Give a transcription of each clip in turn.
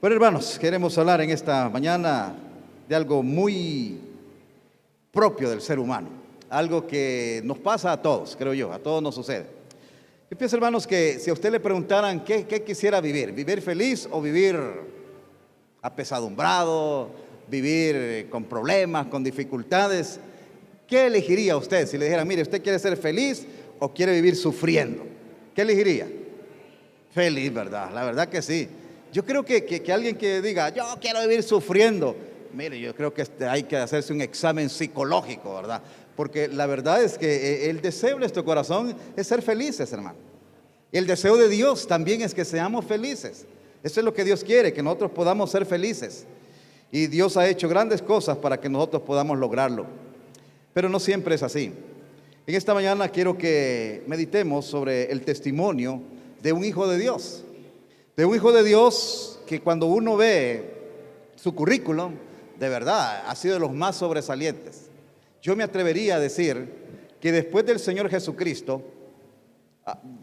Bueno, hermanos, queremos hablar en esta mañana de algo muy propio del ser humano, algo que nos pasa a todos, creo yo, a todos nos sucede. Yo pienso, hermanos, que si a usted le preguntaran qué quisiera vivir feliz o vivir apesadumbrado, vivir con problemas, con dificultades, ¿qué elegiría usted si le dijeran, mire, usted quiere ser feliz o quiere vivir sufriendo? ¿Qué elegiría? Feliz, ¿verdad? La verdad que sí. Yo creo que alguien que diga, yo quiero vivir sufriendo, mire, yo creo que hay que hacerse un examen psicológico, ¿verdad? Porque la verdad es que el deseo de nuestro corazón es ser felices, hermano. El deseo de Dios también es que seamos felices. Eso es lo que Dios quiere, que nosotros podamos ser felices. Y Dios ha hecho grandes cosas para que nosotros podamos lograrlo. Pero no siempre es así. En esta mañana quiero que meditemos sobre el testimonio de un hijo de Dios. De un hijo de Dios que cuando uno ve su currículum, de verdad, ha sido de los más sobresalientes. Yo me atrevería a decir que después del Señor Jesucristo,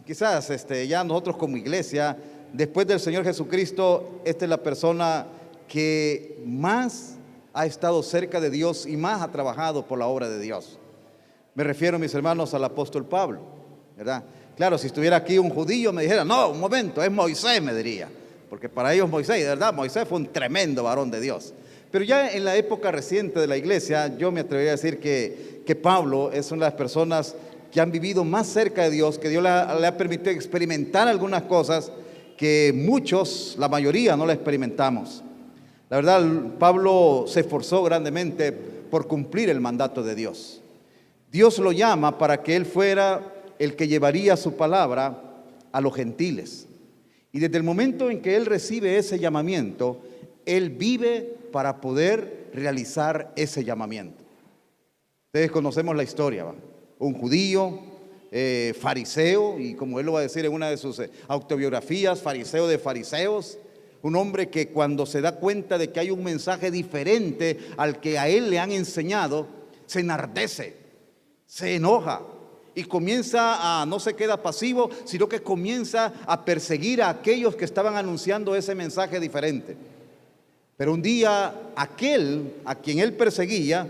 quizás ya nosotros como iglesia, después del Señor Jesucristo, esta es la persona que más ha estado cerca de Dios y más ha trabajado por la obra de Dios. Me refiero, mis hermanos, al apóstol Pablo, ¿verdad? Claro, si estuviera aquí un judío me dijera, no, un momento, es Moisés, me diría. Porque para ellos Moisés, de verdad, Moisés fue un tremendo varón de Dios. Pero ya en la época reciente de la iglesia, yo me atrevería a decir que Pablo es una de las personas que han vivido más cerca de Dios, que Dios le ha permitido experimentar algunas cosas que muchos, la mayoría, no la experimentamos. La verdad, Pablo se esforzó grandemente por cumplir el mandato de Dios. Dios lo llama para que él fuera el que llevaría su palabra a los gentiles. Y desde el momento en que él recibe ese llamamiento, él vive para poder realizar ese llamamiento. Ustedes conocemos la historia, ¿va? Un judío, fariseo, y como él lo va a decir en una de sus autobiografías, fariseo de fariseos, un hombre que cuando se da cuenta de que hay un mensaje diferente al que a él le han enseñado, se enardece, se enoja y no se queda pasivo, sino que comienza a perseguir a aquellos que estaban anunciando ese mensaje diferente. Pero un día aquel a quien él perseguía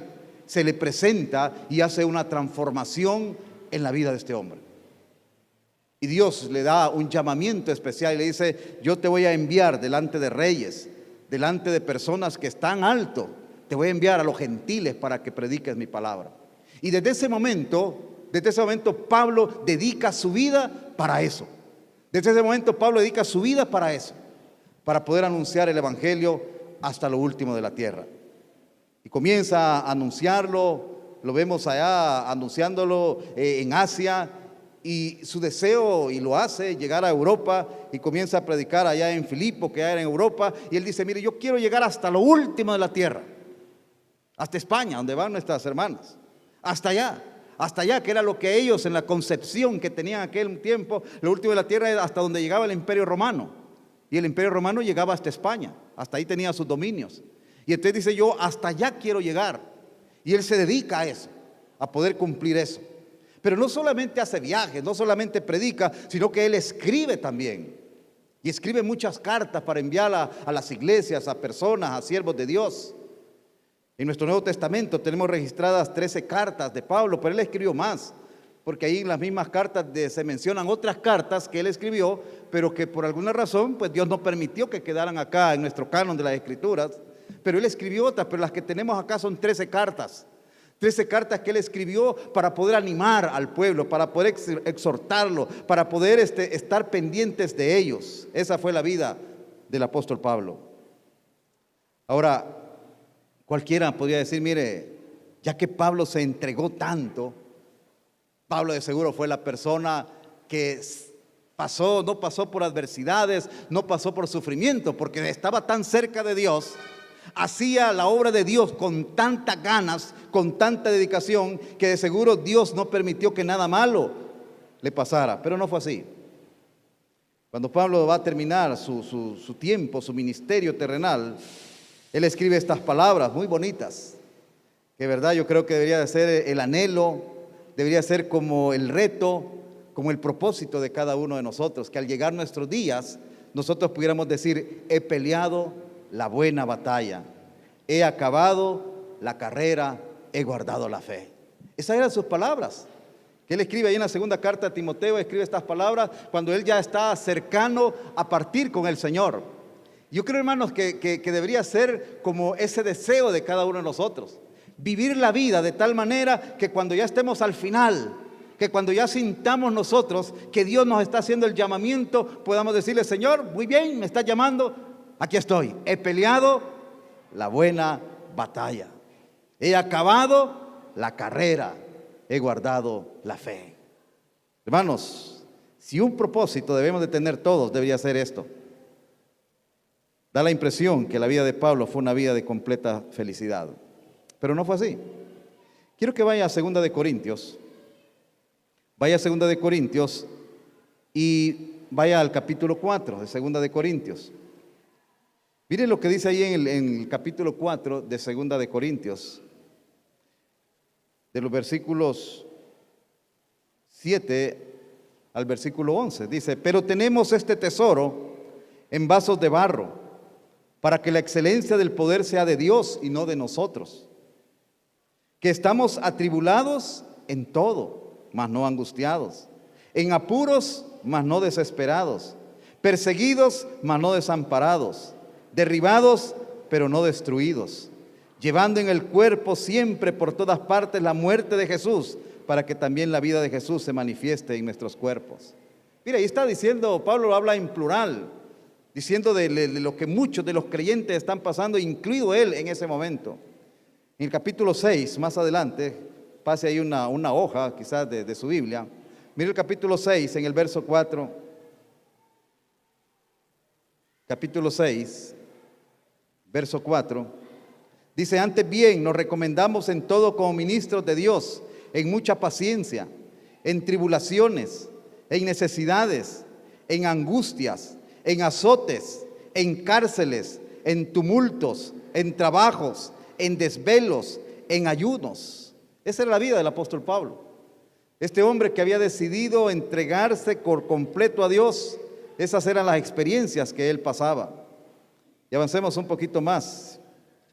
se le presenta y hace una transformación en la vida de este hombre. Y Dios le da un llamamiento especial y le dice, yo te voy a enviar delante de reyes, delante de personas que están alto, te voy a enviar a los gentiles para que prediques mi palabra. Y desde ese momento Pablo dedica su vida para eso. Desde ese momento Pablo dedica su vida para eso, para poder anunciar el evangelio hasta lo último de la tierra. Y comienza a anunciarlo, lo vemos allá anunciándolo en Asia, y su deseo, y lo hace, llegar a Europa, y comienza a predicar allá en Filipo, que era en Europa, y él dice, mire, yo quiero llegar hasta lo último de la tierra, hasta España, donde van nuestras hermanas, hasta allá, que era lo que ellos en la concepción que tenían aquel tiempo, lo último de la tierra era hasta donde llegaba el Imperio Romano, y el Imperio Romano llegaba hasta España, hasta ahí tenía sus dominios, y entonces dice, yo hasta allá quiero llegar, y él se dedica a eso, a poder cumplir eso. Pero no solamente hace viajes, no solamente predica, sino que él escribe también. Y escribe muchas cartas para enviar a las iglesias, a personas, a siervos de Dios. En nuestro Nuevo Testamento tenemos registradas 13 cartas de Pablo, pero él escribió más, porque ahí en las mismas cartas se mencionan otras cartas que él escribió, pero que por alguna razón pues Dios no permitió que quedaran acá en nuestro canon de las Escrituras. Pero él escribió otras, pero las que tenemos acá son 13 cartas. 13 cartas que él escribió para poder animar al pueblo, para poder exhortarlo, para poder estar pendientes de ellos. Esa fue la vida del apóstol Pablo. Ahora, cualquiera podría decir, mire, ya que Pablo se entregó tanto, Pablo de seguro fue la persona que no pasó por adversidades, no pasó por sufrimiento, porque estaba tan cerca de Dios. Hacía la obra de Dios con tantas ganas, con tanta dedicación, que de seguro Dios no permitió que nada malo le pasara. Pero no fue así. Cuando Pablo va a terminar su tiempo, su ministerio terrenal, él escribe estas palabras muy bonitas, que de verdad yo creo que debería de ser el anhelo, debería ser como el reto, como el propósito de cada uno de nosotros, que al llegar nuestros días nosotros pudiéramos decir: he peleado la buena batalla, he acabado la carrera, he guardado la fe. Esas eran sus palabras que él escribe ahí en la segunda carta a Timoteo. Escribe estas palabras cuando él ya está cercano a partir con el Señor. Yo creo, hermanos, que debería ser como ese deseo de cada uno de nosotros: vivir la vida de tal manera que cuando ya estemos al final, que cuando ya sintamos nosotros que Dios nos está haciendo el llamamiento, podamos decirle: Señor, muy bien, me estás llamando, aquí estoy, he peleado la buena batalla, he acabado la carrera, he guardado la fe. Hermanos, si un propósito debemos de tener todos, debería ser esto. Da la impresión que la vida de Pablo fue una vida de completa felicidad, pero no fue así. Quiero que vaya a 2 de Corintios. Vaya a 2 de Corintios y vaya al capítulo 4 de 2 de Corintios. Miren lo que dice ahí en el capítulo 4 de 2 de Corintios, de los versículos 7 al versículo 11. Dice: pero tenemos este tesoro en vasos de barro, para que la excelencia del poder sea de Dios y no de nosotros, que estamos atribulados en todo, mas no angustiados, en apuros, mas no desesperados, perseguidos, mas no desamparados, derribados, pero no destruidos, llevando en el cuerpo siempre por todas partes la muerte de Jesús, para que también la vida de Jesús se manifieste en nuestros cuerpos. Mira, ahí está diciendo, Pablo habla en plural, diciendo de lo que muchos de los creyentes están pasando, incluido él en ese momento. En el capítulo 6, más adelante, pase ahí una hoja quizás de su Biblia. Mire el capítulo 6, en el verso 4. Capítulo 6, verso 4. Dice: antes bien nos recomendamos en todo como ministros de Dios, en mucha paciencia, en tribulaciones, en necesidades, en angustias, en azotes, en cárceles, en tumultos, en trabajos, en desvelos, en ayunos. Esa era la vida del apóstol Pablo. Este hombre que había decidido entregarse por completo a Dios, esas eran las experiencias que él pasaba. Y avancemos un poquito más.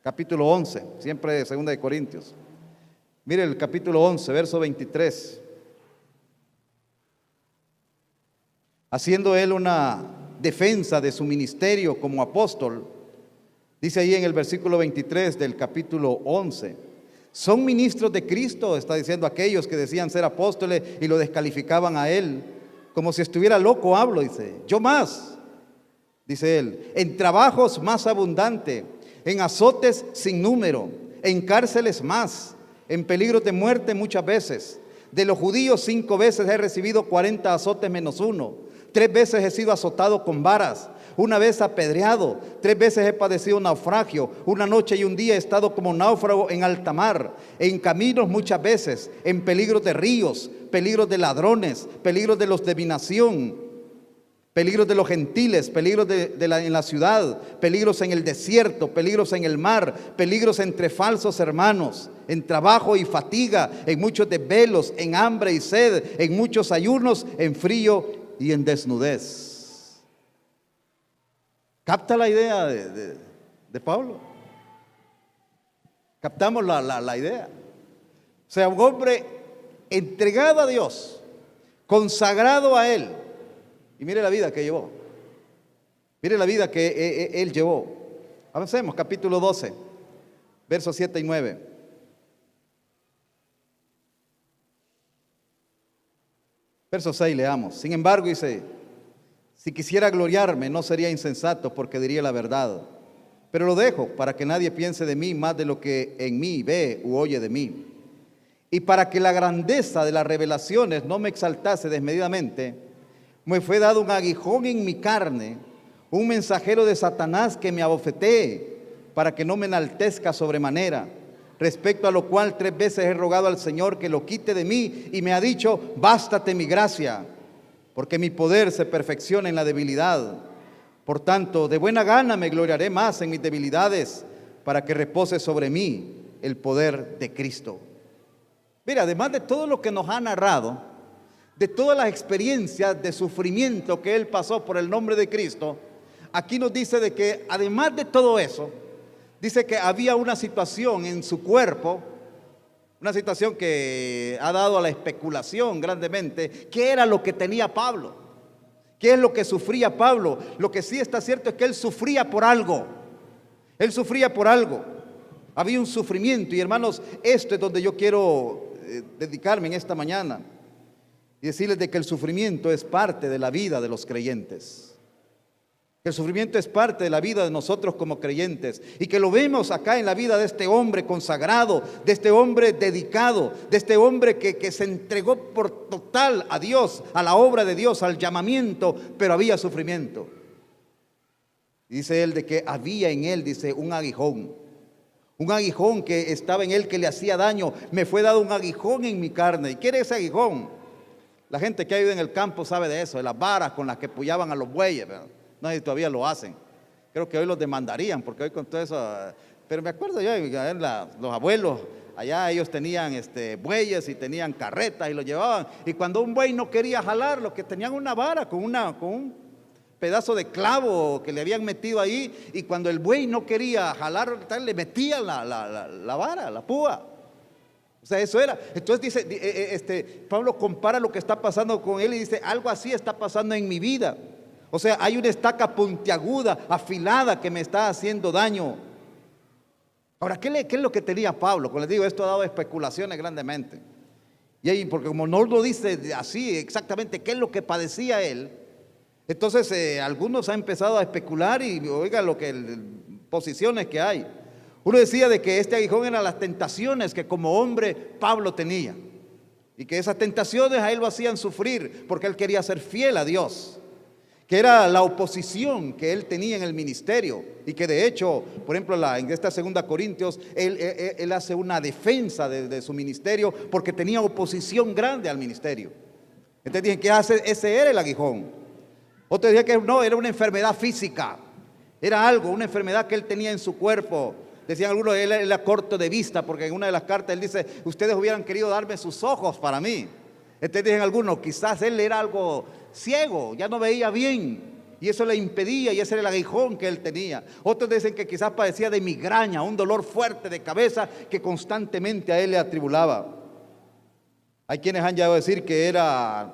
Capítulo 11, siempre de 2 de Corintios. Mire el capítulo 11, verso 23. Haciendo él una defensa de su ministerio como apóstol, dice ahí en el versículo 23 del capítulo 11: son ministros de Cristo, está diciendo aquellos que decían ser apóstoles y lo descalificaban a él, como si estuviera loco hablo, dice, yo más, dice él, en trabajos más abundante, en azotes sin número, en cárceles más, en peligros de muerte muchas veces. De los judíos 5 veces he recibido 40 azotes menos uno. 3 veces he sido azotado con varas, 1 vez apedreado, 3 veces he padecido naufragio, 1 noche y 1 día he estado como náufrago en alta mar, en caminos muchas veces, en peligros de ríos, peligros de ladrones, peligros de los de mi nación, peligros de los gentiles, peligros en la ciudad, peligros en el desierto, peligros en el mar, peligros entre falsos hermanos, en trabajo y fatiga, en muchos desvelos, en hambre y sed, en muchos ayunos, en frío y en desnudez. ¿Capta la idea de Pablo? ¿Captamos la idea? O sea, un hombre entregado a Dios, consagrado a Él. Y mire la vida que llevó. Mire la vida que él llevó. Avancemos, capítulo 12, versos 7 y 9. Verso 6 leamos. Sin embargo, dice: si quisiera gloriarme, no sería insensato, porque diría la verdad. Pero lo dejo para que nadie piense de mí más de lo que en mí ve u oye de mí. Y para que la grandeza de las revelaciones no me exaltase desmedidamente, me fue dado un aguijón en mi carne, un mensajero de Satanás que me abofetee, para que no me enaltezca sobremanera. Respecto a lo cual 3 veces he rogado al Señor que lo quite de mí, y me ha dicho: bástate mi gracia, porque mi poder se perfecciona en la debilidad. Por tanto, de buena gana me gloriaré más en mis debilidades, para que repose sobre mí el poder de Cristo. Mira, además de todo lo que nos ha narrado, de todas las experiencias de sufrimiento que él pasó por el nombre de Cristo, aquí nos dice de que además de todo eso, dice que había una situación en su cuerpo, una situación que ha dado a la especulación grandemente. ¿Qué era lo que tenía Pablo? ¿Qué es lo que sufría Pablo? Lo que sí está cierto es que él sufría por algo. Él sufría por algo. Había un sufrimiento. Y hermanos, esto es donde yo quiero dedicarme en esta mañana y decirles de que el sufrimiento es parte de la vida de los creyentes. Que el sufrimiento es parte de la vida de nosotros como creyentes, y que lo vemos acá en la vida de este hombre consagrado, de este hombre dedicado, de este hombre que se entregó por total a Dios, a la obra de Dios, al llamamiento, pero había sufrimiento. Dice él de que había en él, dice, un aguijón que estaba en él, que le hacía daño. Me fue dado un aguijón en mi carne. ¿Y qué era ese aguijón? La gente que ha ido en el campo sabe de eso, de las varas con las que pullaban a los bueyes, ¿verdad? No sé si todavía lo hacen. Creo que hoy los demandarían, porque hoy con todo eso. Pero me acuerdo yo, los abuelos, allá ellos tenían bueyes y tenían carretas y los llevaban. Y cuando un buey no quería jalar, lo que tenían una vara con un pedazo de clavo que le habían metido ahí. Y cuando el buey no quería jalar, le metían la vara, la púa. O sea, eso era. Entonces dice, Pablo compara lo que está pasando con él y dice, algo así está pasando en mi vida. O sea, hay una estaca puntiaguda, afilada, que me está haciendo daño. Ahora, ¿qué es lo que tenía Pablo? Como les digo, esto ha dado especulaciones grandemente. Y ahí, porque como no lo dice así exactamente qué es lo que padecía él, entonces algunos han empezado a especular y oiga posiciones que hay. Uno decía de que este aguijón eran las tentaciones que como hombre Pablo tenía. Y que esas tentaciones a él lo hacían sufrir porque él quería ser fiel a Dios. Que era la oposición que él tenía en el ministerio, y que de hecho, por ejemplo, en esta 2 Corintios, él hace una defensa de su ministerio, porque tenía oposición grande al ministerio. Entonces dicen que ese era el aguijón. Otros decían que no, era una enfermedad física, era una enfermedad que él tenía en su cuerpo. Decían algunos, él era corto de vista, porque en una de las cartas él dice, ustedes hubieran querido darme sus ojos para mí. Entonces dicen algunos, quizás él era algo ciego, ya no veía bien, y eso le impedía, y ese era el aguijón que él tenía. Otros dicen que quizás padecía de migraña, un dolor fuerte de cabeza que constantemente a él le atribulaba. Hay quienes han llegado a decir que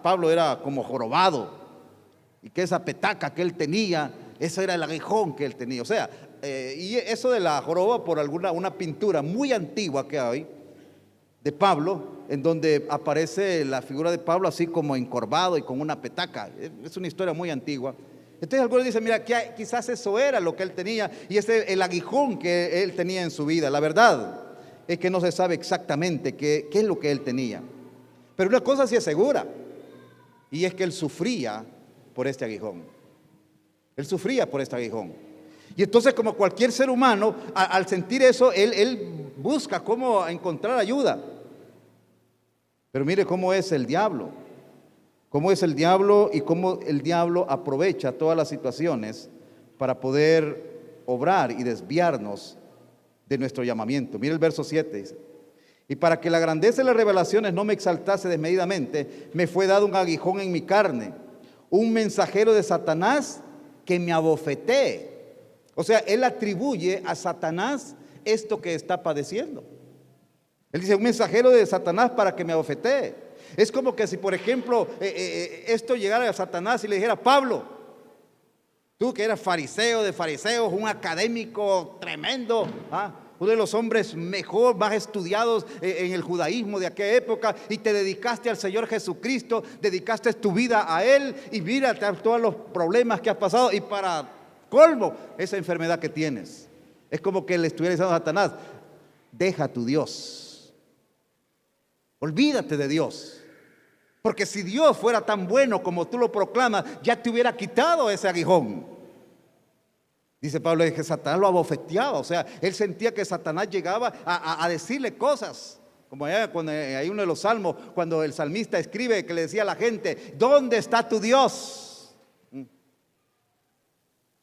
Pablo era como jorobado, y que esa petaca que él tenía, ese era el aguijón que él tenía. O sea, y eso de la joroba por una pintura muy antigua que hay de Pablo, en donde aparece la figura de Pablo así como encorvado y con una petaca. Es una historia muy antigua. Entonces algunos dicen, mira, quizás eso era lo que él tenía, y ese es el aguijón que él tenía en su vida. La verdad es que no se sabe exactamente qué es lo que él tenía. Pero una cosa sí es segura, y es que él sufría por este aguijón. Él sufría por este aguijón. Y entonces, como cualquier ser humano, al sentir eso, él busca cómo encontrar ayuda. Pero mire cómo es el diablo. Cómo es el diablo y cómo el diablo aprovecha todas las situaciones para poder obrar y desviarnos de nuestro llamamiento. Mire el verso 7, dice: y para que la grandeza de las revelaciones no me exaltase desmedidamente, me fue dado un aguijón en mi carne, un mensajero de Satanás que me abofetee. O sea, él atribuye a Satanás esto que está padeciendo. Él dice, un mensajero de Satanás para que me abofetee. Es como que si, por ejemplo, esto llegara a Satanás y le dijera, Pablo, tú que eras fariseo de fariseos, un académico tremendo, uno de los hombres mejor, más estudiados en el judaísmo de aquella época, y te dedicaste al Señor Jesucristo, dedicaste tu vida a Él, y mira todos los problemas que has pasado, y para colmo, esa enfermedad que tienes. Es como que le estuviera diciendo a Satanás, deja a tu Dios, olvídate de Dios, porque si Dios fuera tan bueno como tú lo proclamas, ya te hubiera quitado ese aguijón. Dice Pablo que Satanás lo abofeteaba, o sea, él sentía que Satanás llegaba a decirle cosas, como allá cuando hay uno de los salmos, cuando el salmista escribe que le decía a la gente, ¿dónde está tu Dios?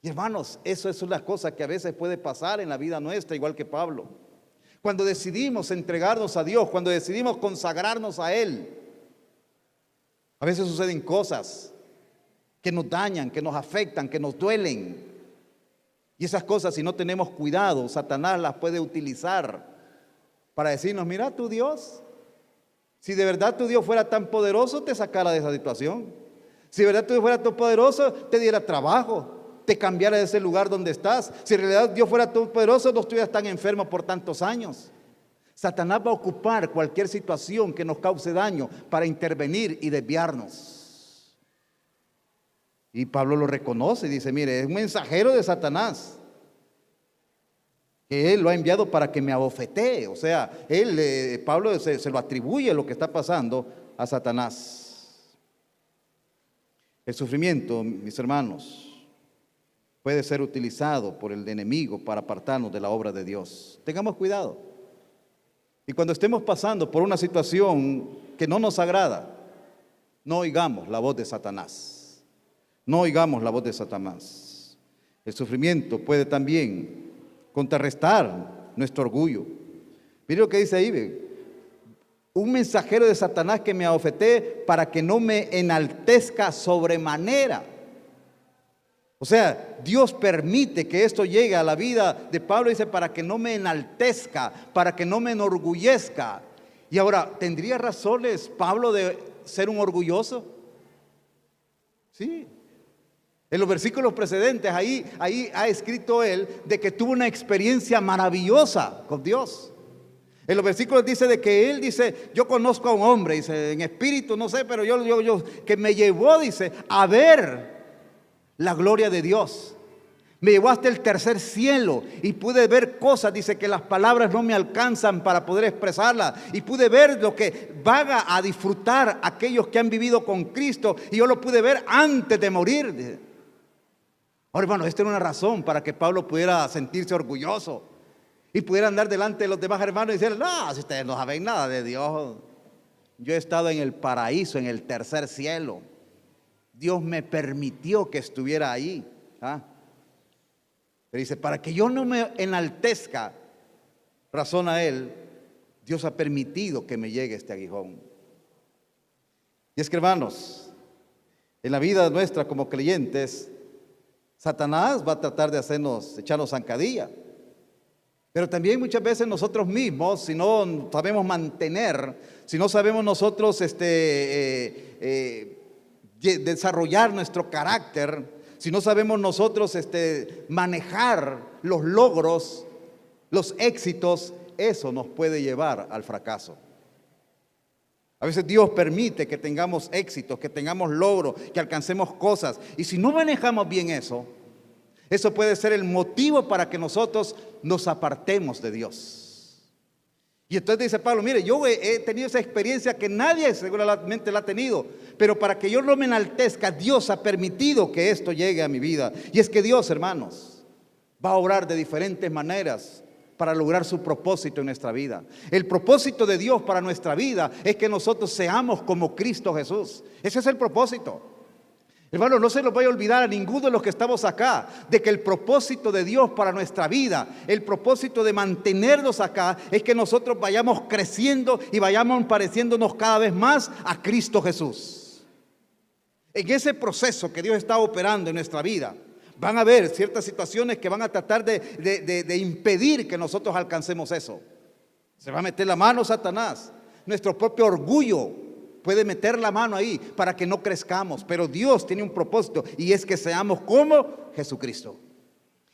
Y hermanos, eso es una cosa que a veces puede pasar en la vida nuestra, igual que Pablo. Cuando decidimos entregarnos a Dios, cuando decidimos consagrarnos a Él, a veces suceden cosas que nos dañan, que nos afectan, que nos duelen. Y esas cosas, si no tenemos cuidado, Satanás las puede utilizar para decirnos, mira tu Dios, si de verdad tu Dios fuera tan poderoso, te sacara de esa situación. Si de verdad tu Dios fuera tan poderoso, te diera trabajo, te cambiara de ese lugar donde estás. Si en realidad Dios fuera tan poderoso, no estuvieras tan enfermo por tantos años. Satanás va a ocupar cualquier situación que nos cause daño para intervenir y desviarnos. Y Pablo lo reconoce y dice, mire, es un mensajero de Satanás, que él lo ha enviado para que me abofetee. O sea, Pablo se lo atribuye lo que está pasando a Satanás. El sufrimiento, mis hermanos, puede ser utilizado por el enemigo para apartarnos de la obra de Dios. Tengamos cuidado. Y cuando estemos pasando por una situación que no nos agrada, no oigamos la voz de Satanás. No oigamos la voz de Satanás. El sufrimiento puede también contrarrestar nuestro orgullo. Mire lo que dice ahí: un mensajero de Satanás que me abofetee para que no me enaltezca sobremanera. O sea, Dios permite que esto llegue a la vida de Pablo, dice, para que no me enaltezca, para que no me enorgullezca. Y ahora, ¿tendría razones Pablo de ser un orgulloso? Sí. En los versículos precedentes, ahí ha escrito él de que tuvo una experiencia maravillosa con Dios. En los versículos dice de que él dice, yo conozco a un hombre, dice, en espíritu, no sé, pero yo que me llevó, dice, a ver la gloria de Dios. Me llevó hasta el tercer cielo y pude ver cosas, dice, que las palabras no me alcanzan para poder expresarlas. Y pude ver lo que van a disfrutar aquellos que han vivido con Cristo, y yo lo pude ver antes de morir, dice. Ahora, hermano, esta era una razón para que Pablo pudiera sentirse orgulloso y pudiera andar delante de los demás hermanos y decir, no, si ustedes no saben nada de Dios, yo he estado en el paraíso, en el tercer cielo. Dios me permitió que estuviera ahí. Pero dice, para que yo no me enaltezca, razona él, Dios ha permitido que me llegue este aguijón. Y es que, hermanos, en la vida nuestra como creyentes, Satanás va a tratar de echarnos zancadilla. Pero también muchas veces nosotros mismos, si no sabemos mantener, si no sabemos nosotros desarrollar nuestro carácter, si no sabemos nosotros manejar los logros, los éxitos, eso nos puede llevar al fracaso. A veces Dios permite que tengamos éxitos, que tengamos logros, que alcancemos cosas. Y si no manejamos bien eso puede ser el motivo para que nosotros nos apartemos de Dios. Y entonces dice Pablo, mire, yo he tenido esa experiencia que nadie seguramente la ha tenido, pero para que yo no me enaltezca, Dios ha permitido que esto llegue a mi vida. Y es que Dios, hermanos, va a obrar de diferentes maneras para lograr su propósito en nuestra vida. El propósito de Dios para nuestra vida es que nosotros seamos como Cristo Jesús. Ese es el propósito. Hermano, no se nos vaya a olvidar a ninguno de los que estamos acá, de que el propósito de Dios para nuestra vida, el propósito de mantenernos acá, es que nosotros vayamos creciendo y vayamos pareciéndonos cada vez más a Cristo Jesús. En ese proceso que Dios está operando en nuestra vida, van a haber ciertas situaciones que van a tratar de impedir que nosotros alcancemos eso. Se va a meter la mano Satanás. Nuestro propio orgullo puede meter la mano ahí para que no crezcamos. Pero Dios tiene un propósito, y es que seamos como Jesucristo.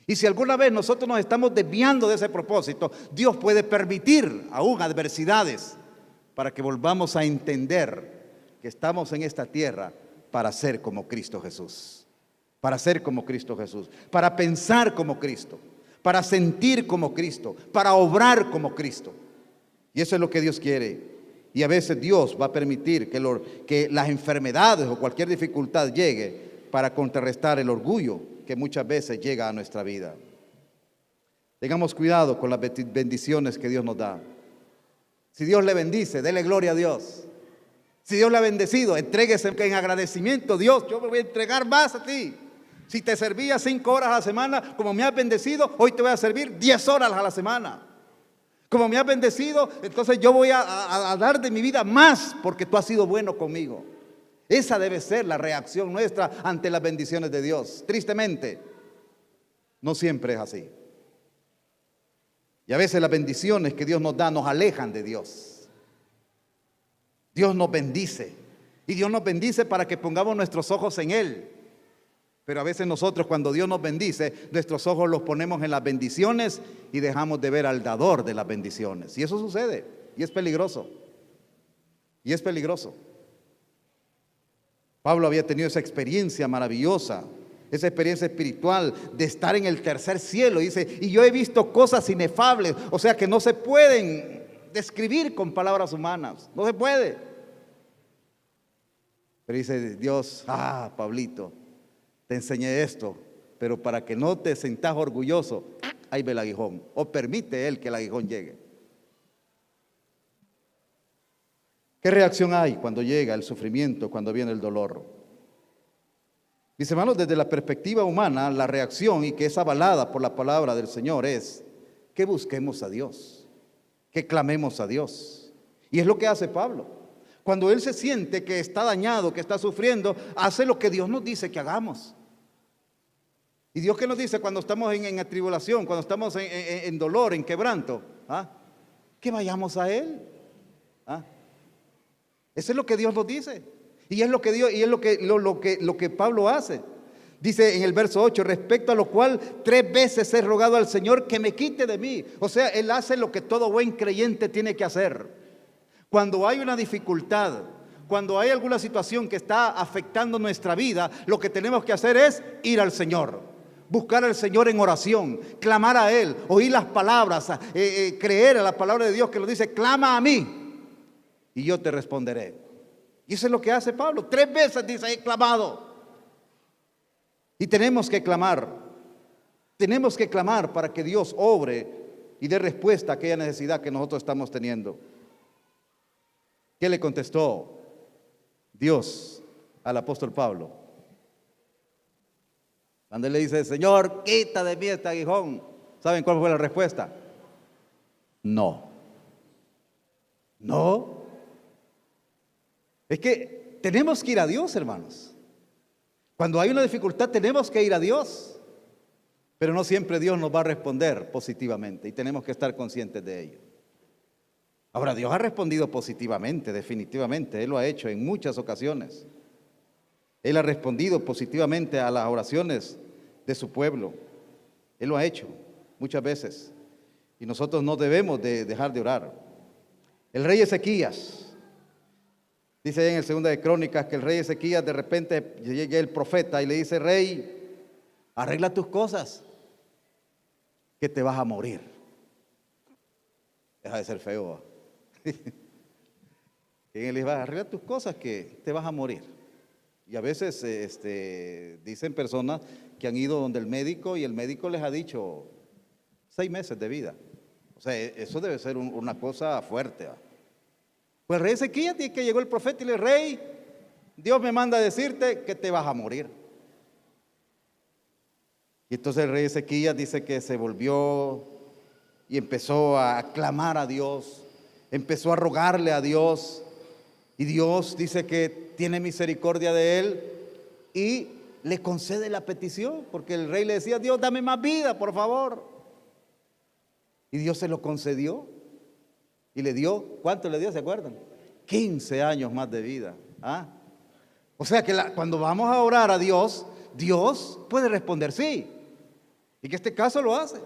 Y si alguna vez nosotros nos estamos desviando de ese propósito, Dios puede permitir aún adversidades para que volvamos a entender que estamos en esta tierra para ser como Cristo Jesús. Para ser como Cristo Jesús, para pensar como Cristo, para sentir como Cristo, para obrar como Cristo. Y eso es lo que Dios quiere. Y a veces Dios va a permitir que las enfermedades o cualquier dificultad llegue para contrarrestar el orgullo que muchas veces llega a nuestra vida. Tengamos cuidado con las bendiciones que Dios nos da. Si Dios le bendice, dele gloria a Dios. Si Dios le ha bendecido, entréguese en agradecimiento. Dios, yo me voy a entregar más a ti. Si te servía 5 horas a la semana, como me has bendecido, hoy te voy a servir 10 horas a la semana. Como me has bendecido, entonces yo voy a dar de mi vida más, porque tú has sido bueno conmigo. Esa debe ser la reacción nuestra ante las bendiciones de Dios. Tristemente, No siempre es así. Y a veces las bendiciones que Dios nos da nos alejan de Dios. Dios nos bendice. Y Dios nos bendice para que pongamos nuestros ojos en Él. Pero a veces nosotros, cuando Dios nos bendice, nuestros ojos los ponemos en las bendiciones y dejamos de ver al dador de las bendiciones. Y eso sucede. Y es peligroso. Y es peligroso. Pablo había tenido esa experiencia maravillosa, esa experiencia espiritual de estar en el tercer cielo. Dice, y yo he visto cosas inefables, o sea que no se pueden describir con palabras humanas, no se puede. Pero dice Dios, Pablito, te enseñé esto, pero para que no te sientas orgulloso, ahí ve el aguijón, o permite Él que el aguijón llegue. ¿Qué reacción hay cuando llega el sufrimiento, cuando viene el dolor? Mis hermanos, desde la perspectiva humana, la reacción, y que es avalada por la palabra del Señor, es que busquemos a Dios, que clamemos a Dios. Y es lo que hace Pablo. Cuando él se siente que está dañado, que está sufriendo, hace lo que Dios nos dice que hagamos. ¿Y Dios qué nos dice cuando estamos en atribulación, cuando estamos en dolor, en quebranto? Que vayamos a Él. Eso es lo que Dios nos dice. Y es lo que Dios, y es lo que Pablo hace. Dice en el verso 8, respecto a lo cual 3 veces he rogado al Señor que me quite de mí. O sea, Él hace lo que todo buen creyente tiene que hacer. Cuando hay una dificultad, cuando hay alguna situación que está afectando nuestra vida, lo que tenemos que hacer es ir al Señor. Buscar al Señor en oración, clamar a Él, oír las palabras, creer a la palabra de Dios que nos dice, clama a mí y yo te responderé. Y eso es lo que hace Pablo. 3 veces dice, he clamado. Y tenemos que clamar para que Dios obre y dé respuesta a aquella necesidad que nosotros estamos teniendo. ¿Qué le contestó Dios al apóstol Pablo? Cuando él le dice, Señor, quita de mí este aguijón. ¿Saben cuál fue la respuesta? No. No. Es que tenemos que ir a Dios, hermanos. Cuando hay una dificultad tenemos que ir a Dios. Pero no siempre Dios nos va a responder positivamente y tenemos que estar conscientes de ello. Ahora, Dios ha respondido positivamente, definitivamente. Él lo ha hecho en muchas ocasiones. Él ha respondido positivamente a las oraciones de su pueblo. Él lo ha hecho muchas veces. Y nosotros no debemos de dejar de orar. El rey Ezequías, dice ahí en el 2 de Crónicas que el rey Ezequías de repente llega el profeta y le dice, rey, arregla tus cosas, que te vas a morir. Deja de ser feo. Y él le dice, arregla tus cosas que te vas a morir. Y a veces dicen personas que han ido donde el médico y el médico les ha dicho 6 meses de vida. O sea, eso debe ser una cosa fuerte. Pues el rey Ezequías, que llegó el profeta y le dice, rey, Dios me manda a decirte que te vas a morir. Y entonces el rey Ezequías dice que se volvió y empezó a clamar a Dios, empezó a rogarle a Dios. Y Dios dice que tiene misericordia de él y le concede la petición, porque el rey le decía, Dios, dame más vida, por favor. Y Dios se lo concedió y le dio, ¿cuánto le dio? ¿Se acuerdan? 15 años más de vida. O sea que cuando vamos a orar a Dios, Dios puede responder sí. Y que este caso lo hace.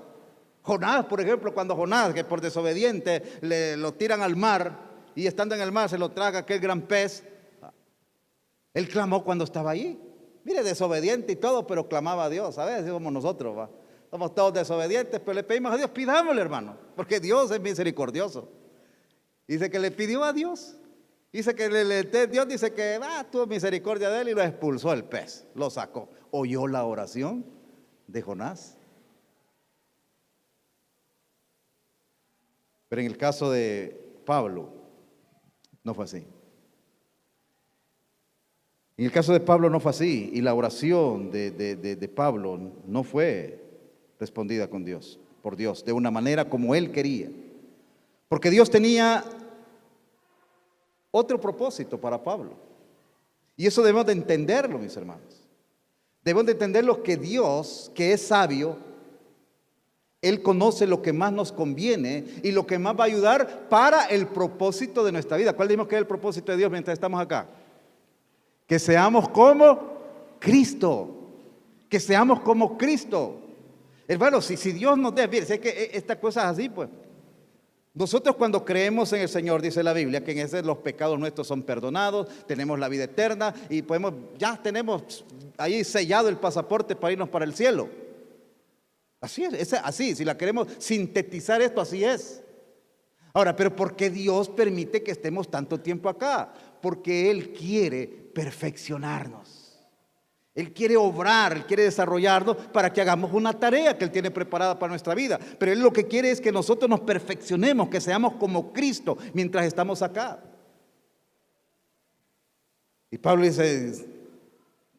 Jonás, por ejemplo, cuando Jonás, que por desobediente lo tiran al mar, y estando en el mar se lo traga aquel gran pez, él clamó cuando estaba allí. Mire, desobediente y todo, pero clamaba a Dios. ¿Sabes? Así como nosotros, somos todos desobedientes, pero le pedimos a Dios, pidámosle, hermano, porque Dios es misericordioso. Dice que le pidió a Dios. Dice que Dios dice que tuvo misericordia de él y lo expulsó el pez, lo sacó. Oyó la oración de Jonás. Pero en el caso de Pablo, no fue así. En el caso de Pablo no fue así. Y la oración de Pablo no fue respondida por Dios, de una manera como él quería. Porque Dios tenía otro propósito para Pablo. Y eso debemos de entenderlo, mis hermanos. Debemos de entender lo que Dios, que es sabio, Él conoce lo que más nos conviene y lo que más va a ayudar para el propósito de nuestra vida. ¿Cuál dijimos que es el propósito de Dios mientras estamos acá? Que seamos como Cristo. Que seamos como Cristo. Hermano, si Dios nos da, mire, si es que esta cosa es así, pues. Nosotros cuando creemos en el Señor, dice la Biblia, que en ese los pecados nuestros son perdonados, tenemos la vida eterna y ya tenemos ahí sellado el pasaporte para irnos para el cielo. Así es así, si la queremos sintetizar esto, así es. Ahora, pero ¿por qué Dios permite que estemos tanto tiempo acá? Porque Él quiere perfeccionarnos. Él quiere obrar, Él quiere desarrollarnos para que hagamos una tarea que Él tiene preparada para nuestra vida. Pero Él lo que quiere es que nosotros nos perfeccionemos, que seamos como Cristo mientras estamos acá. Y Pablo dice,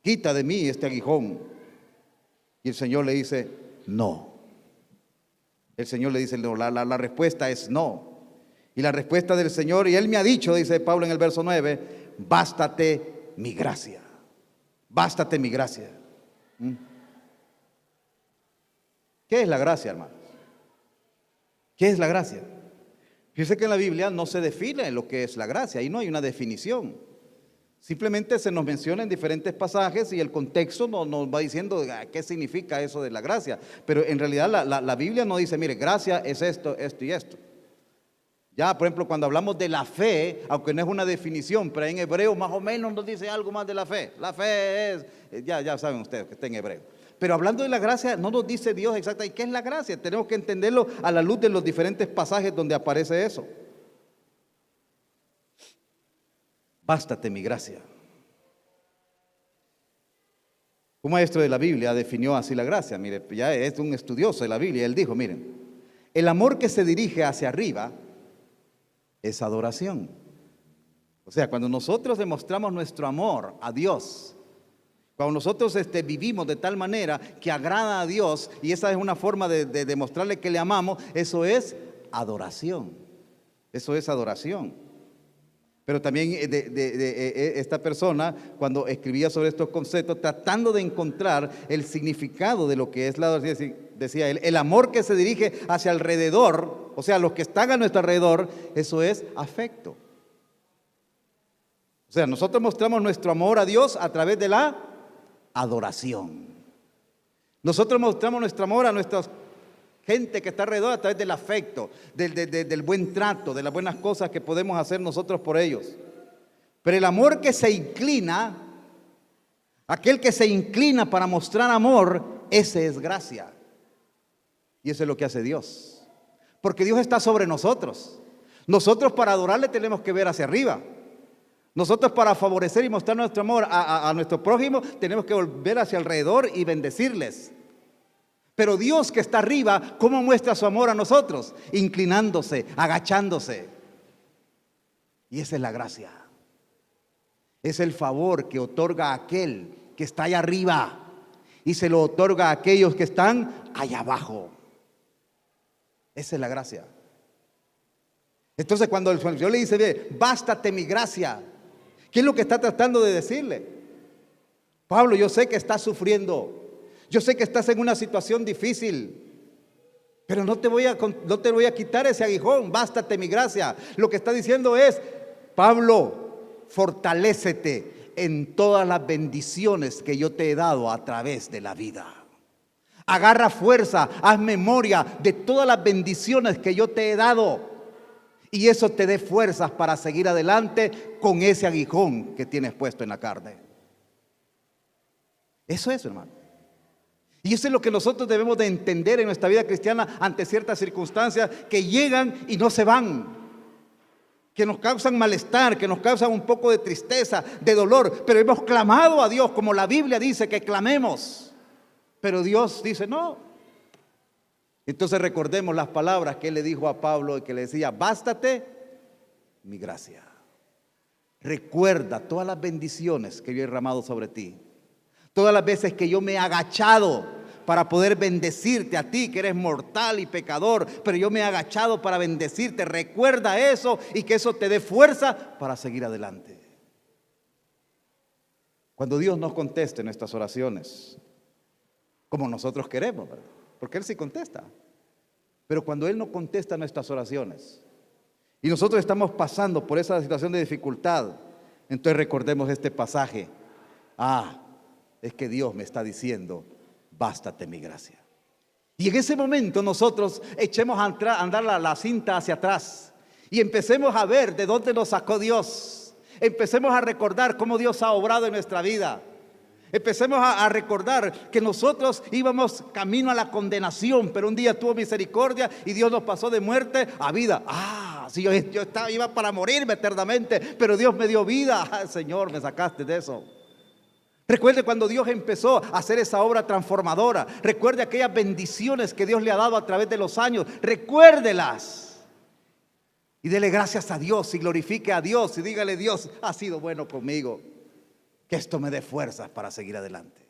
quita de mí este aguijón. Y el Señor le dice, no. El Señor le dice, no, la respuesta es no. Y la respuesta del Señor, y Él me ha dicho, dice Pablo en el verso 9, bástate mi gracia. Bástate mi gracia. ¿Qué es la gracia, hermanos? ¿Qué es la gracia? Fíjense que en la Biblia no se define lo que es la gracia, ahí no hay una definición. Simplemente se nos menciona en diferentes pasajes y el contexto nos va diciendo qué significa eso de la gracia. Pero en realidad la Biblia no dice, mire, gracia es esto, esto y esto. Ya, por ejemplo, cuando hablamos de la fe, aunque no es una definición, pero en hebreo más o menos nos dice algo más de la fe. La fe es, ya saben ustedes que está en hebreo. Pero hablando de la gracia, no nos dice Dios exactamente qué es la gracia. Tenemos que entenderlo a la luz de los diferentes pasajes donde aparece eso. Bástate mi gracia. Un maestro de la Biblia definió así la gracia. Mire, ya es un estudioso de la Biblia. Él dijo, miren, el amor que se dirige hacia arriba es adoración. O sea, cuando nosotros demostramos nuestro amor a Dios, cuando nosotros vivimos de tal manera que agrada a Dios, y esa es una forma de demostrarle que le amamos, eso es adoración. Eso es adoración. Pero también esta persona, cuando escribía sobre estos conceptos, tratando de encontrar el significado de lo que es la adoración, decía él, el amor que se dirige hacia alrededor, o sea, los que están a nuestro alrededor, eso es afecto. O sea, nosotros mostramos nuestro amor a Dios a través de la adoración. Nosotros mostramos nuestro amor a nuestra gente que está alrededor a través del afecto, del buen trato, de las buenas cosas que podemos hacer nosotros por ellos. Pero el amor que se inclina, aquel que se inclina para mostrar amor, ese es gracia. Y eso es lo que hace Dios. Porque Dios está sobre nosotros. Nosotros para adorarle tenemos que ver hacia arriba. Nosotros para favorecer y mostrar nuestro amor a nuestro prójimo tenemos que volver hacia alrededor y bendecirles. Pero Dios que está arriba, ¿cómo muestra su amor a nosotros? Inclinándose, agachándose. Y esa es la gracia. Es el favor que otorga a aquel que está allá arriba y se lo otorga a aquellos que están allá abajo. Esa es la gracia. Entonces cuando el Señor le dice, bástate mi gracia, ¿qué es lo que está tratando de decirle? Pablo, yo sé que estás sufriendo. Yo sé que estás en una situación difícil, pero no te voy a quitar ese aguijón, bástate mi gracia. Lo que está diciendo es, Pablo, fortalécete en todas las bendiciones que yo te he dado a través de la vida. Agarra fuerza, haz memoria de todas las bendiciones que yo te he dado. Y eso te dé fuerzas para seguir adelante con ese aguijón que tienes puesto en la carne. Eso es, hermano. Y eso es lo que nosotros debemos de entender en nuestra vida cristiana ante ciertas circunstancias que llegan y no se van, que nos causan malestar, que nos causan un poco de tristeza, de dolor, pero hemos clamado a Dios como la Biblia dice que clamemos, pero Dios dice no. Entonces recordemos las palabras que Él le dijo a Pablo y que le decía, bástate mi gracia. Recuerda todas las bendiciones que yo he derramado sobre ti. Todas las veces que yo me he agachado para poder bendecirte a ti, que eres mortal y pecador, pero yo me he agachado para bendecirte. Recuerda eso y que eso te dé fuerza para seguir adelante. Cuando Dios nos conteste nuestras oraciones, como nosotros queremos, ¿verdad? Porque Él sí contesta. Pero cuando Él no contesta nuestras oraciones y nosotros estamos pasando por esa situación de dificultad, entonces recordemos este pasaje. Es que Dios me está diciendo, bástate mi gracia. Y en ese momento nosotros echemos a andar la cinta hacia atrás y empecemos a ver de dónde nos sacó Dios. Empecemos a recordar cómo Dios ha obrado en nuestra vida. Empecemos a recordar que nosotros íbamos camino a la condenación, pero un día tuvo misericordia y Dios nos pasó de muerte a vida. Si yo iba para morirme eternamente, pero Dios me dio vida. Señor, me sacaste de eso. Recuerde cuando Dios empezó a hacer esa obra transformadora. Recuerde aquellas bendiciones que Dios le ha dado a través de los años. Recuérdelas. Y dele gracias a Dios y glorifique a Dios y dígale: Dios ha sido bueno conmigo. Que esto me dé fuerzas para seguir adelante.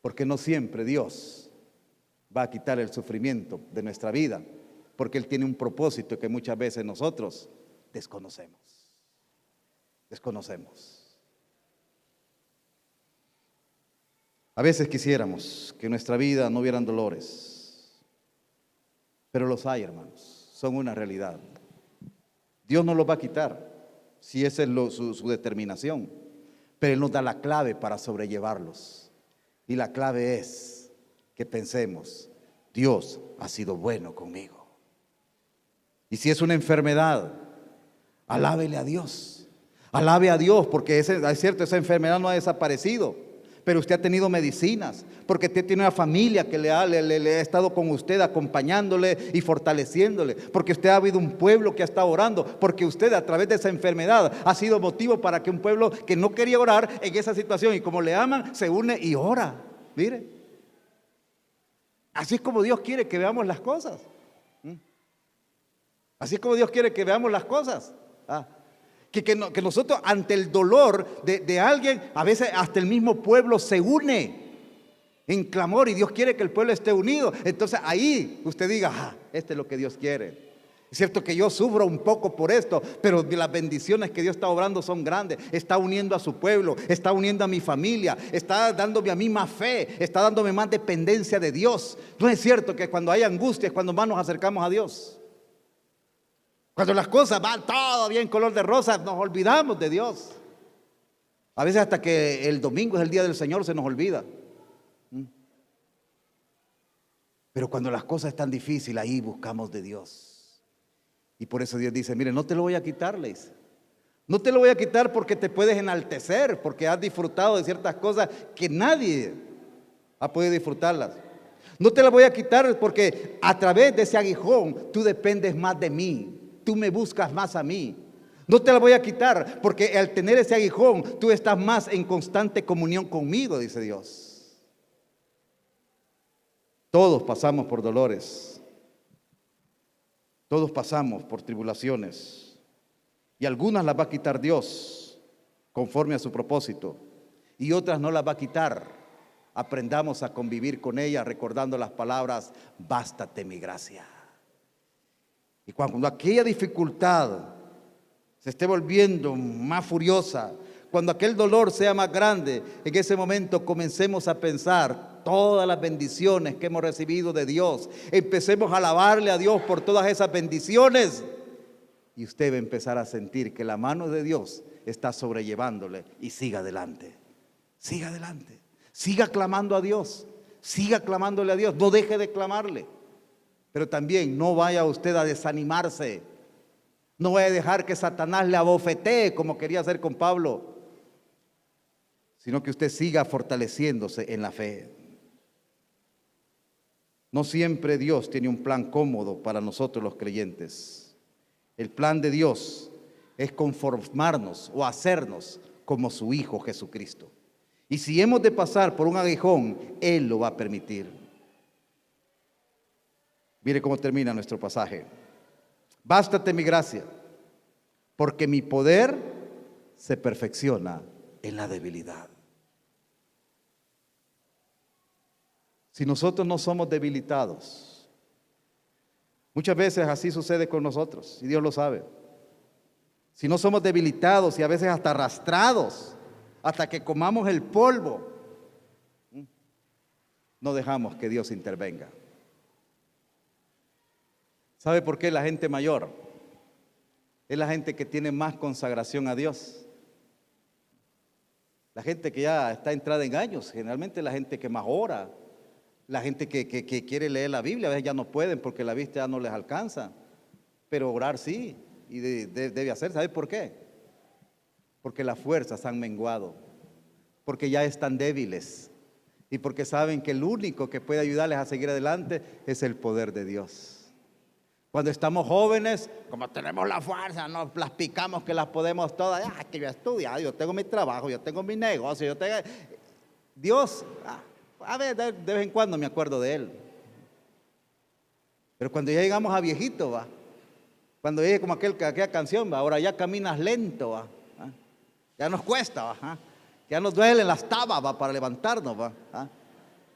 Porque no siempre Dios va a quitar el sufrimiento de nuestra vida, porque Él tiene un propósito que muchas veces nosotros desconocemos. A veces quisiéramos que en nuestra vida no hubieran dolores, pero los hay, hermanos, son una realidad. Dios no los va a quitar, si esa es su determinación, pero Él nos da la clave para sobrellevarlos. Y la clave es que pensemos: Dios ha sido bueno conmigo. Y si es una enfermedad, alábele a Dios. Alabe a Dios, porque es cierto, esa enfermedad no ha desaparecido, pero usted ha tenido medicinas, porque usted tiene una familia que le ha estado con usted, acompañándole y fortaleciéndole, porque usted ha habido un pueblo que ha estado orando, porque usted a través de esa enfermedad ha sido motivo para que un pueblo que no quería orar en esa situación, y como le aman, se une y ora. Mire, así es como Dios quiere que veamos las cosas. Así es como Dios quiere que veamos las cosas. Que nosotros ante el dolor de alguien, a veces hasta el mismo pueblo se une en clamor, y Dios quiere que el pueblo esté unido. Entonces ahí usted diga: esto es lo que Dios quiere. Es cierto que yo sufro un poco por esto, pero las bendiciones que Dios está obrando son grandes. Está uniendo a su pueblo, está uniendo a mi familia, está dándome a mí más fe, está dándome más dependencia de Dios. ¿No es cierto que cuando hay angustia es cuando más nos acercamos a Dios? Cuando las cosas van todo bien color de rosa, nos olvidamos de Dios. A veces hasta que el domingo es el día del Señor se nos olvida. Pero cuando las cosas están difíciles, ahí buscamos de Dios. Y por eso Dios dice: mire, no te lo voy a quitar, Leis. No te lo voy a quitar porque te puedes enaltecer, porque has disfrutado de ciertas cosas que nadie ha podido disfrutarlas. No te las voy a quitar porque a través de ese aguijón tú dependes más de mí. Tú me buscas más a mí. No te la voy a quitar porque al tener ese aguijón tú estás más en constante comunión conmigo, dice Dios. Todos pasamos por dolores. Todos pasamos por tribulaciones. Y algunas las va a quitar Dios conforme a su propósito. Y otras no las va a quitar. Aprendamos a convivir con ellas recordando las palabras: bástate mi gracia. Y cuando aquella dificultad se esté volviendo más furiosa, cuando aquel dolor sea más grande, en ese momento comencemos a pensar todas las bendiciones que hemos recibido de Dios. Empecemos a alabarle a Dios por todas esas bendiciones. Y usted va a empezar a sentir que la mano de Dios está sobrellevándole, y siga adelante. Siga adelante. Siga clamando a Dios. Siga clamándole a Dios. No deje de clamarle. Pero también no vaya usted a desanimarse. No vaya a dejar que Satanás le abofetee como quería hacer con Pablo, sino que usted siga fortaleciéndose en la fe. No siempre Dios tiene un plan cómodo para nosotros los creyentes. El plan de Dios es conformarnos o hacernos como su Hijo Jesucristo. Y si hemos de pasar por un aguijón, Él lo va a permitir. Mire cómo termina nuestro pasaje. Bástate mi gracia, porque mi poder se perfecciona en la debilidad. Si nosotros no somos debilitados, muchas veces así sucede con nosotros, y Dios lo sabe. Si no somos debilitados y a veces hasta arrastrados, hasta que comamos el polvo, no dejamos que Dios intervenga. ¿Sabe por qué la gente mayor? Es la gente que tiene más consagración a Dios. La gente que ya está entrada en años, generalmente la gente que más ora, la gente que quiere leer la Biblia, a veces ya no pueden porque la vista ya no les alcanza, pero orar sí, y debe hacer. ¿Sabe por qué? Porque las fuerzas han menguado, porque ya están débiles y porque saben que el único que puede ayudarles a seguir adelante es el poder de Dios. Cuando estamos jóvenes, como tenemos la fuerza, nos las picamos que las podemos todas. Que yo he estudiado, yo tengo mi trabajo, yo tengo mi negocio, yo tengo... Dios, a ver, de vez en cuando me acuerdo de Él. Pero cuando ya llegamos a viejito, va. Cuando llegue como aquella canción, va. Ahora ya caminas lento, va. Ya nos cuesta, va. Ya nos duelen las tabas, va, para levantarnos, va.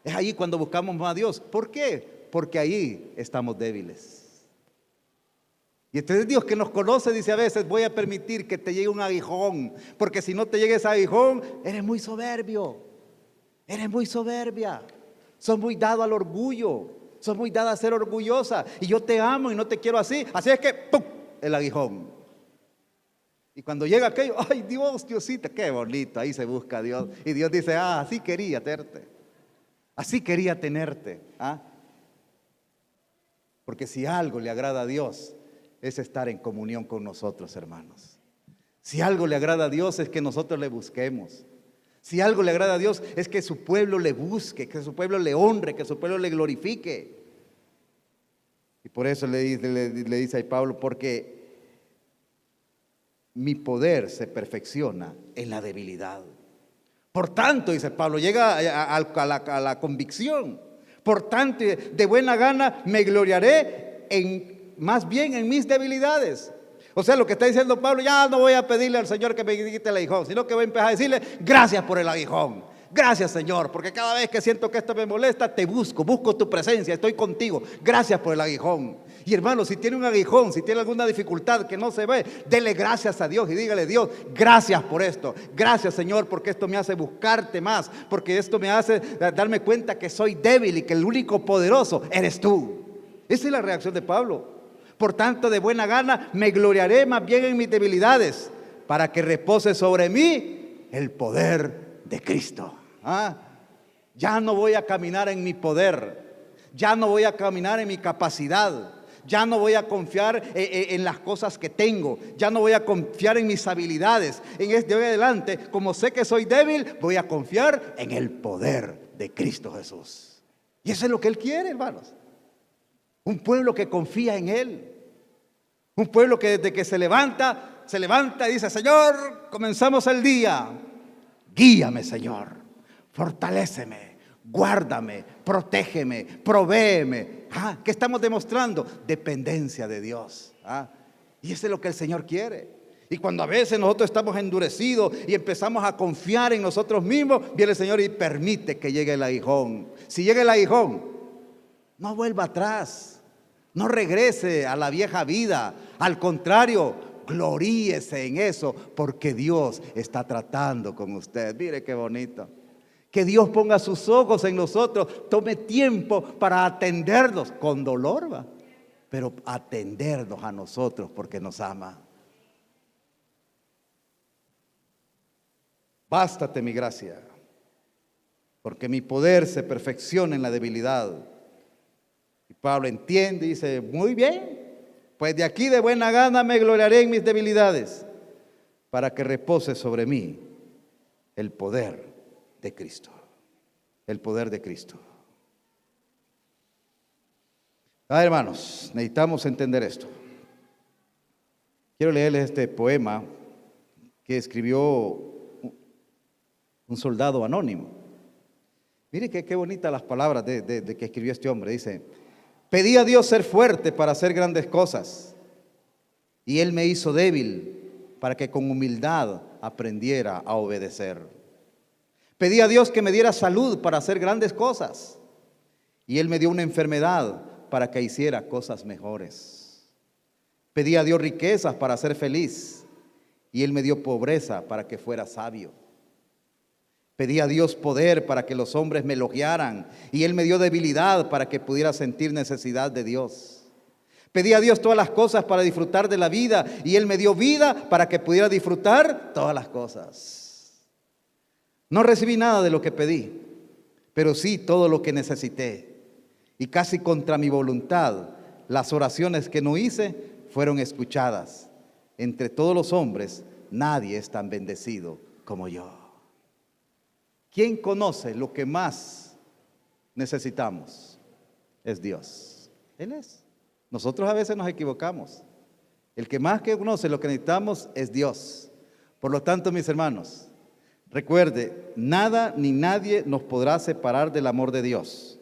Es ahí cuando buscamos más a Dios. ¿Por qué? Porque ahí estamos débiles. Y entonces Dios, que nos conoce, dice a veces: voy a permitir que te llegue un aguijón, porque si no te llegue ese aguijón, eres muy soberbio, eres muy soberbia, sos muy dado al orgullo, sos muy dada a ser orgullosa, y yo te amo y no te quiero así es que ¡pum!, el aguijón. Y cuando llega aquello, ay Dios, Diosita, qué bonito, ahí se busca a Dios, y Dios dice: así quería tenerte, así quería tenerte. Porque si algo le agrada a Dios, es estar en comunión con nosotros, hermanos. Si algo le agrada a Dios, es que nosotros le busquemos. Si algo le agrada a Dios, es que su pueblo le busque, que su pueblo le honre, que su pueblo le glorifique. Y por eso le dice a Pablo: porque mi poder se perfecciona en la debilidad. Por tanto, dice Pablo, llega a la convicción. Por tanto, de buena gana me gloriaré más bien en mis debilidades. O sea, lo que está diciendo Pablo: ya no voy a pedirle al Señor que me quite el aguijón, sino que voy a empezar a decirle: gracias por el aguijón, gracias Señor, porque cada vez que siento que esto me molesta, te busco tu presencia, estoy contigo, gracias por el aguijón. Y hermano, si tiene un aguijón, si tiene alguna dificultad que no se ve, dele gracias a Dios y dígale: Dios, gracias por esto, gracias Señor, porque esto me hace buscarte más, porque esto me hace darme cuenta que soy débil y que el único poderoso eres tú. Esa es la reacción de Pablo. Por tanto, de buena gana me gloriaré más bien en mis debilidades, para que repose sobre mí el poder de Cristo. Ya no voy a caminar en mi poder, ya no voy a caminar en mi capacidad, ya no voy a confiar en las cosas que tengo, ya no voy a confiar en mis habilidades. De hoy adelante, como sé que soy débil, voy a confiar en el poder de Cristo Jesús. Y eso es lo que Él quiere, hermanos. Un pueblo que confía en Él. Un pueblo que desde que se levanta y dice: Señor, comenzamos el día. Guíame, Señor. Fortaléceme, guárdame, protégeme, provéeme. ¿Qué estamos demostrando? Dependencia de Dios. Y eso es lo que el Señor quiere. Y cuando a veces nosotros estamos endurecidos y empezamos a confiar en nosotros mismos, viene el Señor y permite que llegue el aguijón. Si llega el aguijón, no vuelva atrás, no regrese a la vieja vida. Al contrario, gloríese en eso, porque Dios está tratando con usted. Mire qué bonito. Que Dios ponga sus ojos en nosotros, tome tiempo para atendernos con dolor, ¿va? Pero atendernos a nosotros porque nos ama. Bástate mi gracia, porque mi poder se perfecciona en la debilidad. Y Pablo entiende y dice: muy bien, pues de aquí de buena gana me gloriaré en mis debilidades, para que repose sobre mí el poder de Cristo. El poder de Cristo. Hermanos, necesitamos entender esto. Quiero leerles este poema que escribió un soldado anónimo. Mire qué bonitas las palabras de que escribió este hombre. Dice: pedí a Dios ser fuerte para hacer grandes cosas, y Él me hizo débil para que con humildad aprendiera a obedecer. Pedí a Dios que me diera salud para hacer grandes cosas, y Él me dio una enfermedad para que hiciera cosas mejores. Pedí a Dios riquezas para ser feliz, y Él me dio pobreza para que fuera sabio. Pedí a Dios poder para que los hombres me elogiaran, y Él me dio debilidad para que pudiera sentir necesidad de Dios. Pedí a Dios todas las cosas para disfrutar de la vida y Él me dio vida para que pudiera disfrutar todas las cosas. No recibí nada de lo que pedí, pero sí todo lo que necesité. Y casi contra mi voluntad, las oraciones que no hice fueron escuchadas. Entre todos los hombres, nadie es tan bendecido como yo. ¿Quién conoce lo que más necesitamos? Es Dios. Él es. Nosotros a veces nos equivocamos. El que más que conoce lo que necesitamos es Dios. Por lo tanto, mis hermanos, recuerde, nada ni nadie nos podrá separar del amor de Dios.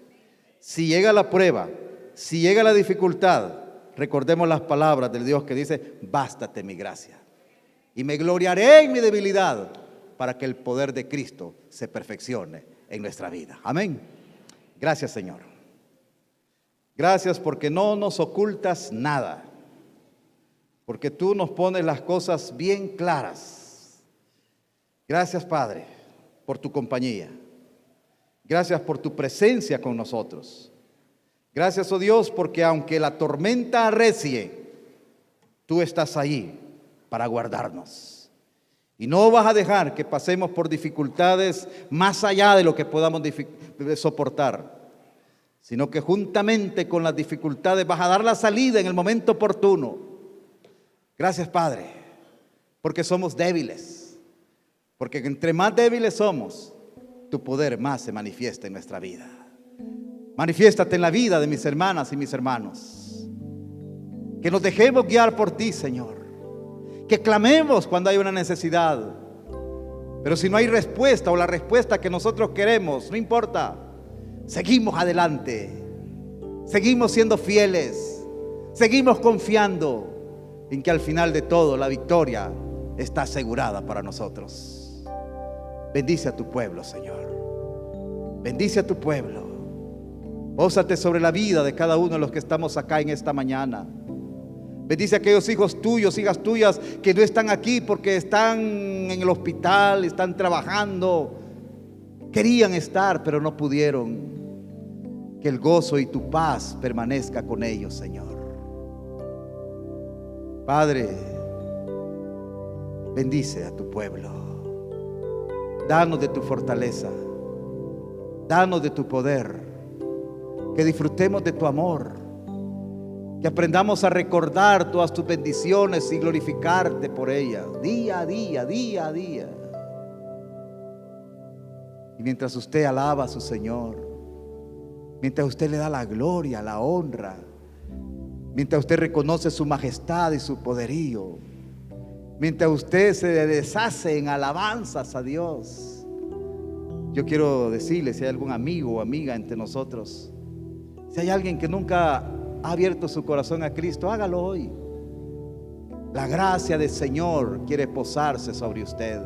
Si llega la prueba, si llega la dificultad, recordemos las palabras del Dios que dice: bástate mi gracia, y me gloriaré en mi debilidad, para que el poder de Cristo se perfeccione en nuestra vida. Amén. Gracias, Señor. Gracias porque no nos ocultas nada, porque tú nos pones las cosas bien claras. Gracias, Padre, por tu compañía. Gracias por tu presencia con nosotros. Gracias, oh Dios, porque aunque la tormenta arrecie, tú estás ahí para guardarnos. Y no vas a dejar que pasemos por dificultades más allá de lo que podamos soportar, sino que juntamente con las dificultades vas a dar la salida en el momento oportuno. Gracias, Padre, porque somos débiles, porque entre más débiles somos, tu poder más se manifiesta en nuestra vida. Manifiéstate en la vida de mis hermanas y mis hermanos. Que nos dejemos guiar por ti, Señor. Que clamemos cuando hay una necesidad. Pero si no hay respuesta o la respuesta que nosotros queremos, no importa. Seguimos adelante. Seguimos siendo fieles. Seguimos confiando en que al final de todo la victoria está asegurada para nosotros. Bendice a tu pueblo, Señor. Bendice a tu pueblo. Pósate sobre la vida de cada uno de los que estamos acá en esta mañana. Bendice a aquellos hijos tuyos, hijas tuyas que no están aquí porque están en el hospital, están trabajando. Querían estar, pero no pudieron. Que el gozo y tu paz permanezca con ellos, Señor. Padre, bendice a tu pueblo. Danos de tu fortaleza. Danos de tu poder. Que disfrutemos de tu amor. Que aprendamos a recordar todas tus bendiciones y glorificarte por ellas. Día a día, día a día. Y mientras usted alaba a su Señor, mientras usted le da la gloria, la honra, mientras usted reconoce su majestad y su poderío, mientras usted se deshace en alabanzas a Dios, yo quiero decirle, si hay algún amigo o amiga entre nosotros, si hay alguien que nunca ha abierto su corazón a Cristo, hágalo hoy. La gracia del Señor quiere posarse sobre usted.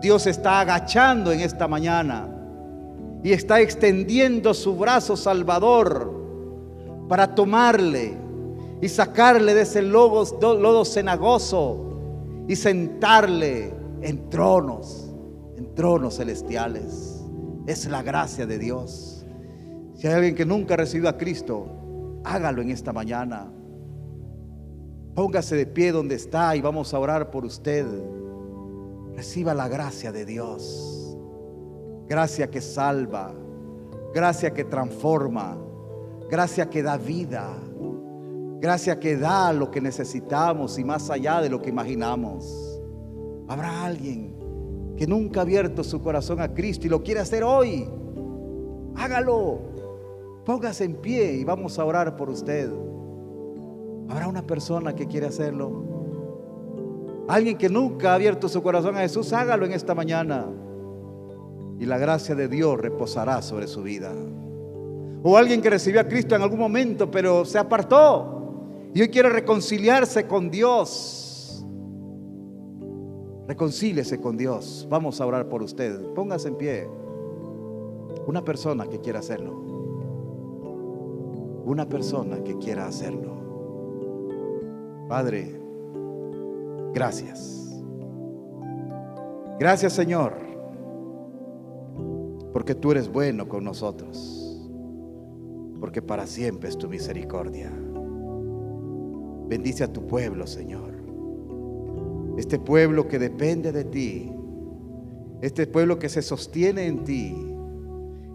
Dios está agachando en esta mañana y está extendiendo su brazo salvador para tomarle y sacarle de ese lodo cenagoso y sentarle en tronos celestiales. Es la gracia de Dios. Si hay alguien que nunca recibió a Cristo, hágalo en esta mañana. Póngase de pie donde está y vamos a orar por usted. Reciba la gracia de Dios. Gracia que salva, gracia que transforma, gracia que da vida, gracia que da lo que necesitamos y más allá de lo que imaginamos. Habrá alguien que nunca ha abierto su corazón a Cristo y lo quiere hacer hoy. Hágalo. Póngase en pie y vamos a orar por usted. Habrá una persona que quiere hacerlo. Alguien que nunca ha abierto su corazón a Jesús, hágalo en esta mañana. Y la gracia de Dios reposará sobre su vida. O alguien que recibió a Cristo en algún momento, pero se apartó y hoy quiere reconciliarse con Dios. Reconcíliese con Dios. Vamos a orar por usted. Póngase en pie. Una persona que quiera hacerlo. Una persona que quiera hacerlo. Padre, gracias. Gracias, Señor, porque tú eres bueno con nosotros, porque para siempre es tu misericordia. Bendice a tu pueblo, Señor. Este pueblo que depende de ti. Este pueblo que se sostiene en ti.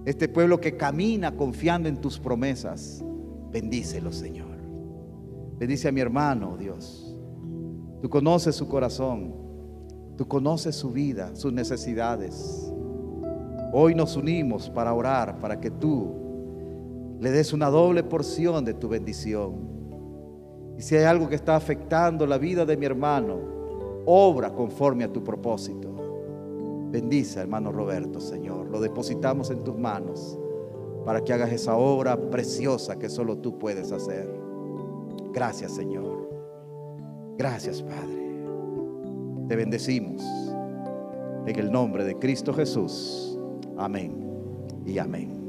Este pueblo que camina confiando en tus promesas. Bendícelo, Señor. Bendice a mi hermano, Dios. Tú conoces su corazón. Tú conoces su vida, sus necesidades. Hoy nos unimos para orar, para que tú le des una doble porción de tu bendición. Y si hay algo que está afectando la vida de mi hermano, obra conforme a tu propósito. Bendice, hermano Roberto, Señor. Lo depositamos en tus manos para que hagas esa obra preciosa que solo tú puedes hacer. Gracias, Señor. Gracias, Padre. Te bendecimos en el nombre de Cristo Jesús. Amén y amén.